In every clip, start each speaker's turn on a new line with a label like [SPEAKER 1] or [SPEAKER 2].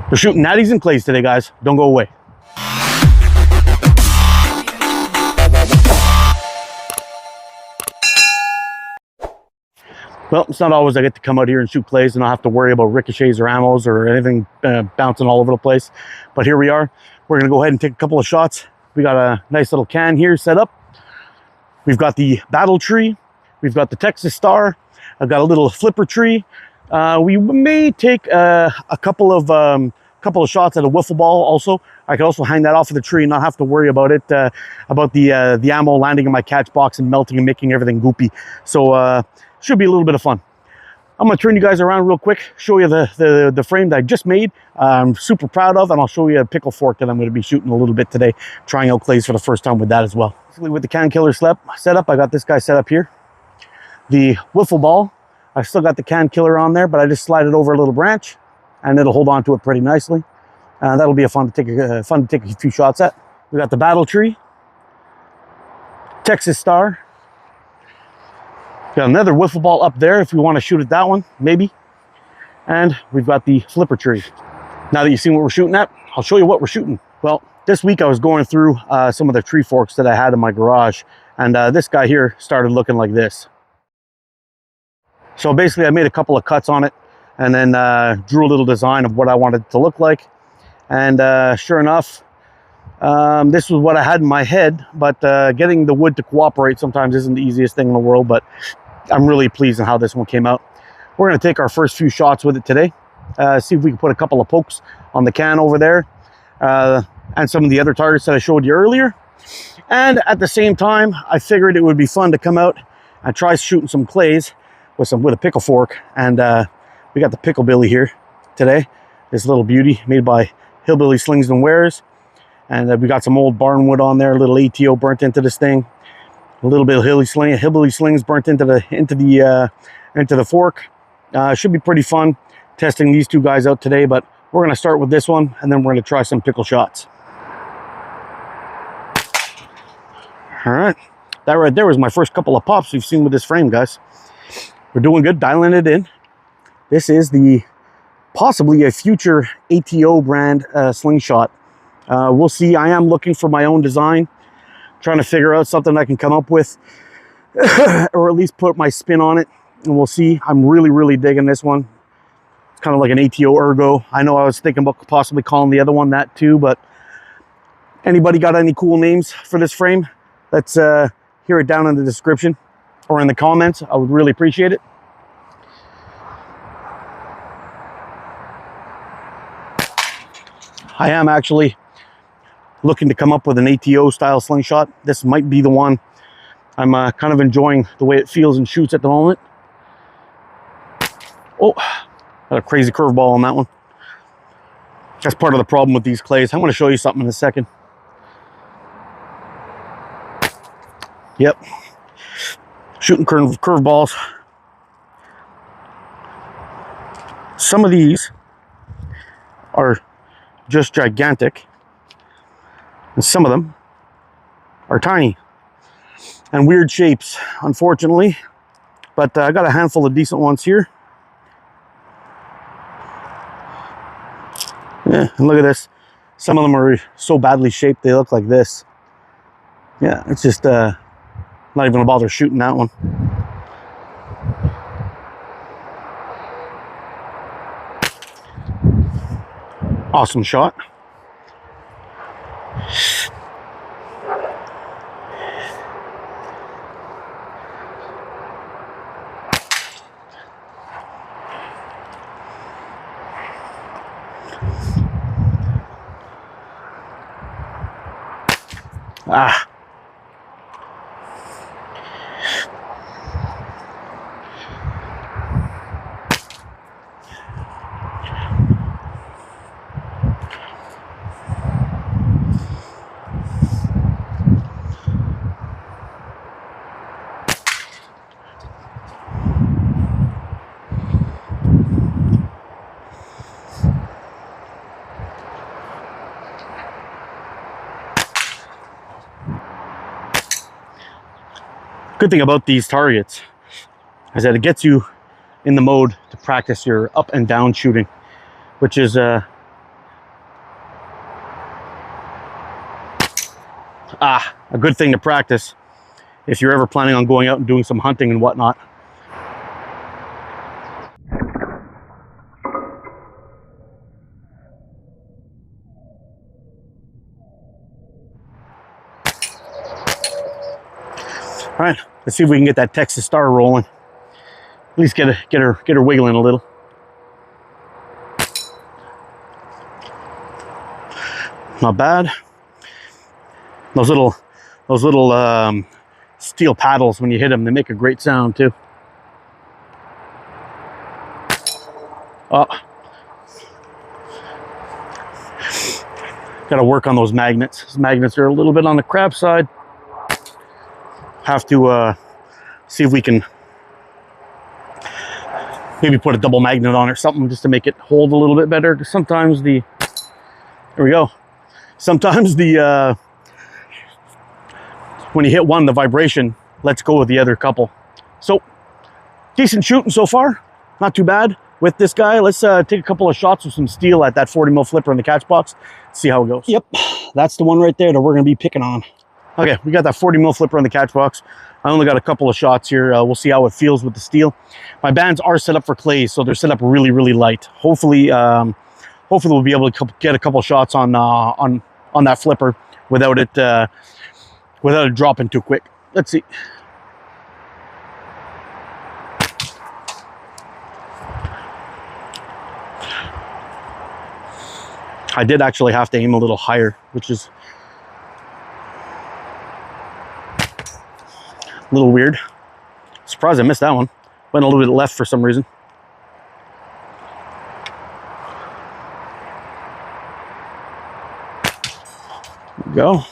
[SPEAKER 1] We're shooting natties and clays today, guys. Don't go away. Well, it's not always I get to come out here and shoot clays and not have to worry about ricochets or ammos or anything bouncing all over the place. But here we are. We're going to go ahead and take a couple of shots. We got a nice little can here set up. We've got the Battle Tree. We've got the Texas Star. I've got a little flipper tree. We may take a couple of shots at a wiffle ball also. I could also hang that off of the tree and not have to worry about it, about the ammo landing in my catch box and melting and making everything goopy. So should be a little bit of fun. I'm gonna turn you guys around real quick, show you the frame that I just made. I'm super proud of, and I'll show you a pickle fork that I'm gonna be shooting a little bit today, trying out clays for the first time with that as well. Basically with the Can Killer setup, I got this guy set up here. The wiffle ball, I still got the Can Killer on there, but I just slide it over a little branch and it'll hold on to it pretty nicely. That'll be fun to take a few shots at. We got the Battle Tree, Texas Star. Got another wiffle ball up there if we want to shoot at that one, maybe. And we've got the flipper tree. Now that you've seen what we're shooting at, I'll show you what we're shooting. Well, this week I was going through some of the tree forks that I had in my garage, and this guy here started looking like this. So basically I made a couple of cuts on it and then drew a little design of what I wanted it to look like. And sure enough, this was what I had in my head, but getting the wood to cooperate sometimes isn't the easiest thing in the world, but I'm really pleased with how this one came out. We're going to take our first few shots with it today, see if we can put a couple of pokes on the can over there, and some of the other targets that I showed you earlier. And at the same time, I figured it would be fun to come out and try shooting some clays with a pickle fork. And we got the Pickle Billy here today, this little beauty made by Hillbilly Slings and Wares. And we got some old barnwood on there, a little ATO burnt into this thing, a little bit of hillbilly slings burnt into the fork. Should be pretty fun testing these two guys out today, but we're going to start with this one and then we're going to try some pickle shots. All right, that right there was my first couple of pops we've seen with this frame, guys. We're doing good, dialing it in. This is possibly a future ATO brand slingshot. We'll see. I am looking for my own design, trying to figure out something I can come up with or at least put my spin on it, and we'll see. I'm really digging this one. It's kind of like an ATO Ergo. I know I was thinking about possibly calling the other one that too, but anybody got any cool names for this frame? Let's hear it down in the description or in the comments. I would really appreciate it. I am actually looking to come up with an ATO style slingshot. This might be the one. I'm kind of enjoying the way it feels and shoots at the moment. Oh, got a crazy curveball on that one. That's part of the problem with these clays. I'm going to show you something in a second. Yep, shooting curveballs. Some of these are just gigantic, and some of them are tiny and weird shapes, unfortunately, but I got a handful of decent ones here. Yeah, and look at this. Some of them are so badly shaped they look like this. Yeah, it's just not even gonna bother shooting that one. Awesome shot. Ah. Good thing about these targets is that it gets you in the mode to practice your up and down shooting, which is a good thing to practice if you're ever planning on going out and doing some hunting and whatnot. All right, let's see if we can get that Texas Star rolling. At least get her wiggling a little. Not bad. Those little steel paddles, when you hit them, they make a great sound too. Oh, got to work on those magnets. Those magnets are a little bit on the crap side. Have to see if we can maybe put a double magnet on or something just to make it hold a little bit better. Because sometimes there we go. Sometimes when you hit one, the vibration lets go of the other couple. So decent shooting so far, not too bad with this guy. Let's take a couple of shots with some steel at that 40 mil flipper in the catch box. See how it goes. Yep, that's the one right there that we're gonna be picking on. Okay, we got that 40 mil flipper on the catch box. I only got a couple of shots here. We'll see how it feels with the steel. My bands are set up for clays, so they're set up really, really light. Hopefully we'll be able to get a couple shots on that flipper without it dropping too quick. Let's see. I did actually have to aim a little higher, which is a little weird. Surprised I missed that one. Went a little bit left for some reason. There we go.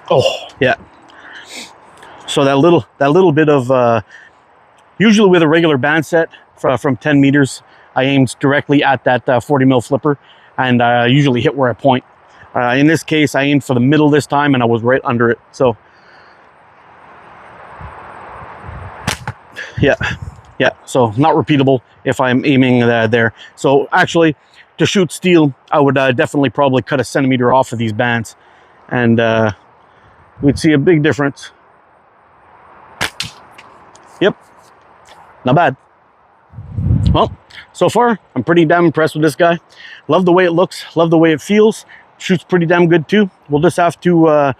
[SPEAKER 1] Oh, yeah. So that little bit of, usually with a regular band set from 10 meters, I aimed directly at that 40 mil flipper and usually hit where I point. In this case, I aimed for the middle this time and I was right under it. So yeah, so not repeatable if I'm aiming there. So actually, to shoot steel, I would definitely probably cut a centimeter off of these bands and we'd see a big difference. Yep, not bad. Well, so far, I'm pretty damn impressed with this guy. Love the way it looks, love the way it feels. Shoots pretty damn good too. We'll just have to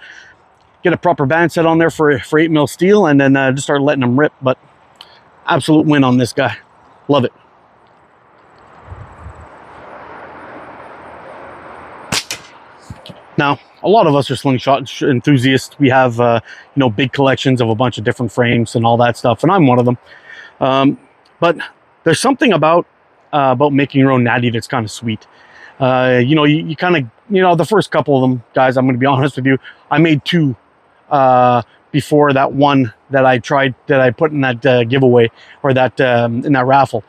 [SPEAKER 1] get a proper band set on there for 8 mil steel and then just start letting them rip. But absolute win on this guy. Love it. Now, a lot of us are slingshot enthusiasts. We have, big collections of a bunch of different frames and all that stuff, and I'm one of them. But there's something about making your own natty that's kind of sweet. You kind of, the first couple of them, guys, I'm going to be honest with you, I made 2 before that one that I put in that giveaway or that in that raffle.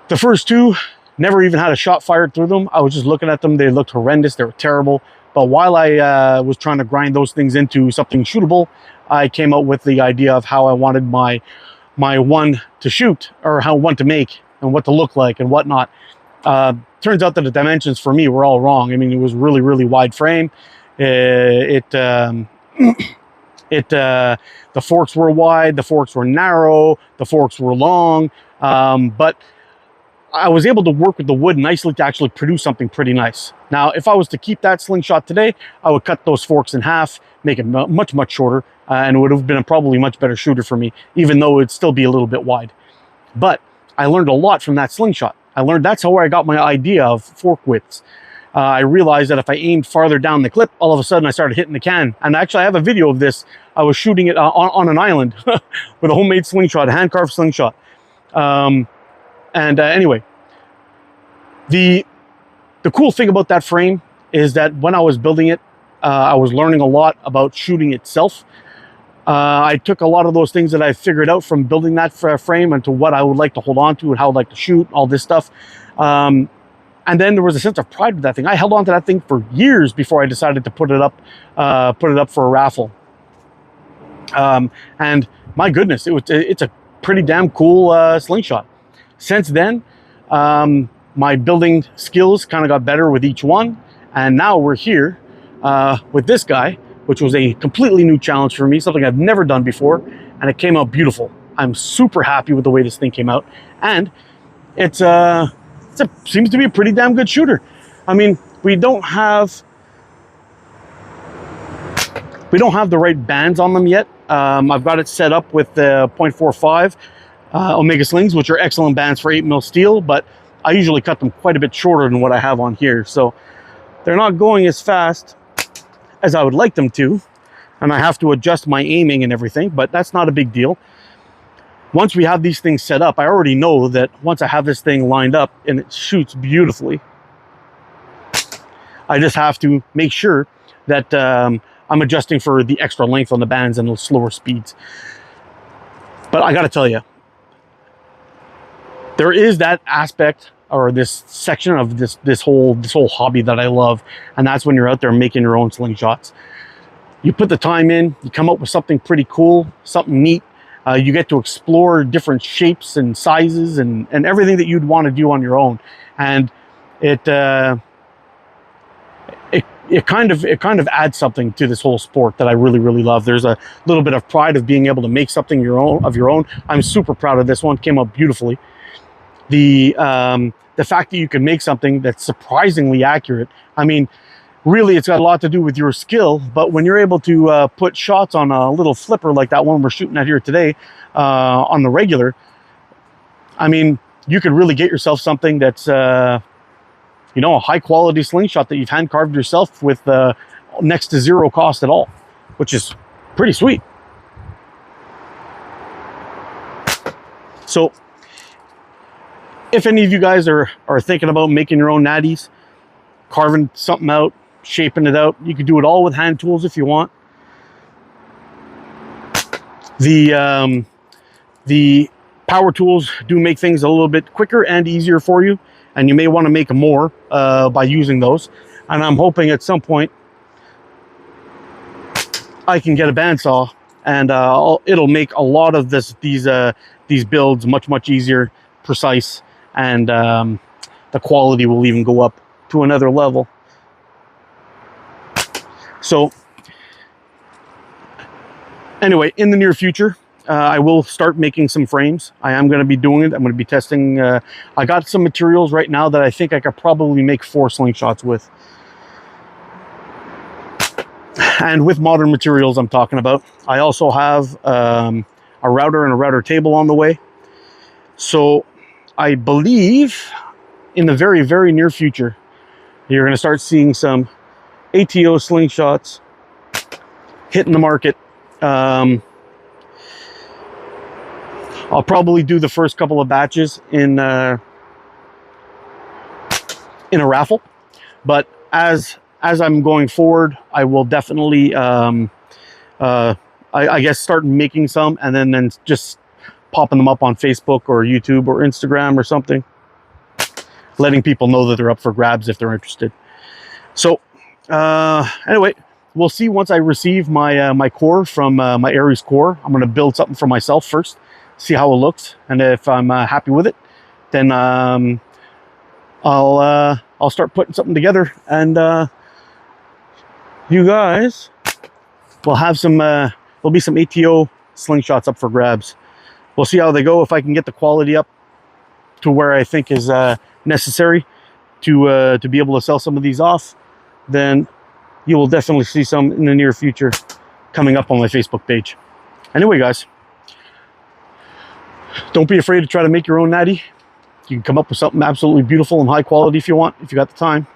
[SPEAKER 1] The first 2, never even had a shot fired through them. I was just looking at them. They looked horrendous. They were terrible. But while I was trying to grind those things into something shootable, I came up with the idea of how I wanted my one to shoot, or how one to make and what to look like and whatnot. Turns out that the dimensions for me were all wrong. I mean, it was really, really wide frame. The forks were wide, the forks were narrow, the forks were long, but I was able to work with the wood nicely to actually produce something pretty nice. Now, if I was to keep that slingshot today, I would cut those forks in half, make it much, much shorter, and it would have been a probably much better shooter for me, even though it'd still be a little bit wide. But I learned a lot from that slingshot. That's how I got my idea of fork widths. I realized that if I aimed farther down the clip, all of a sudden I started hitting the can. And actually I have a video of this. I was shooting it on an island with a homemade slingshot, a hand-carved slingshot. Anyway, the cool thing about that frame is that when I was building it, I was learning a lot about shooting itself. I took a lot of those things that I figured out from building that frame into what I would like to hold on to and how I'd like to shoot, all this stuff. And then there was a sense of pride with that thing. I held on to that thing for years before I decided to put it up for a raffle. And my goodness, it's a pretty damn cool slingshot. since then, my building skills kind of got better with each one. And now we're here with this guy, which was a completely new challenge for me, something I've never done before, and it came out beautiful. I'm super happy with the way this thing came out, and it seems to be a pretty damn good shooter. I mean, we don't have the right bands on them yet. I've got it set up with the 0.45 Omega slings, which are excellent bands for 8mm steel, but I usually cut them quite a bit shorter than what I have on here, so they're not going as fast as I would like them to, and I have to adjust my aiming and everything, but that's not a big deal. Once we have these things set up, I already know that once I have this thing lined up and it shoots beautifully, I just have to make sure that I'm adjusting for the extra length on the bands and the slower speeds. But I gotta tell you, there is that aspect or this section of this whole hobby that I love, and that's when you're out there making your own slingshots. You put the time in, you come up with something pretty cool, something neat. You get to explore different shapes and sizes and everything that you'd want to do on your own, and it kind of adds something to this whole sport that I really love. There's a little bit of pride of being able to make something of your own. I'm super proud of this one. It came out beautifully. The fact that you can make something that's surprisingly accurate. I mean, really, it's got a lot to do with your skill, but when you're able to put shots on a little flipper like that one we're shooting at here today on the regular, I mean, you could really get yourself something that's, you know, a high quality slingshot that you've hand carved yourself with next to zero cost at all, which is pretty sweet. So if any of you guys are thinking about making your own natties, carving something out, shaping it out, you can do it all with hand tools if you want. The power tools do make things a little bit quicker and easier for you, and you may want to make more by using those. And I'm hoping at some point I can get a bandsaw, and it'll make a lot of these builds much easier, precise, and the quality will even go up to another level. So anyway, in the near future, I will start making some frames. I am going to be doing it. I'm going to be testing. I got some materials right now that I think I could probably make 4 slingshots with. And with modern materials I'm talking about, I also have a router and a router table on the way. So I believe in the very near future, you're going to start seeing some ATO slingshots hitting the market. I'll probably do the first couple of batches in a raffle, but as I'm going forward, I will definitely I guess start making some and then just popping them up on Facebook or YouTube or Instagram or something, letting people know that they're up for grabs if they're interested. So anyway, we'll see once I receive my my core from my Aries core. I'm going to build something for myself first, see how it looks, and if I'm happy with it, then I'll start putting something together, and you guys will have some there'll be some ATO slingshots up for grabs. We'll see how they go. If I can get the quality up to where I think is necessary to be able to sell some of these off, then you will definitely see some in the near future coming up on my Facebook page. Anyway, guys, don't be afraid to try to make your own natty. You can come up with something absolutely beautiful and high quality if you want, if you got the time.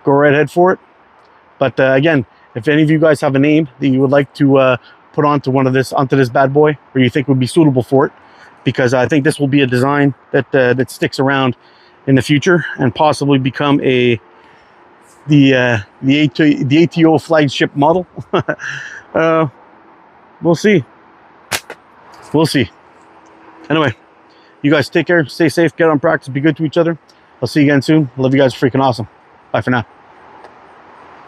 [SPEAKER 1] Go right ahead for it. But again, if any of you guys have a name that you would like to put onto this bad boy, or you think would be suitable for it, because I think this will be a design that that sticks around in the future and possibly become the ATO flagship model. We'll see. We'll see. Anyway, you guys take care, stay safe, get on practice, be good to each other. I'll see you again soon. Love you guys, freaking awesome. Bye for now.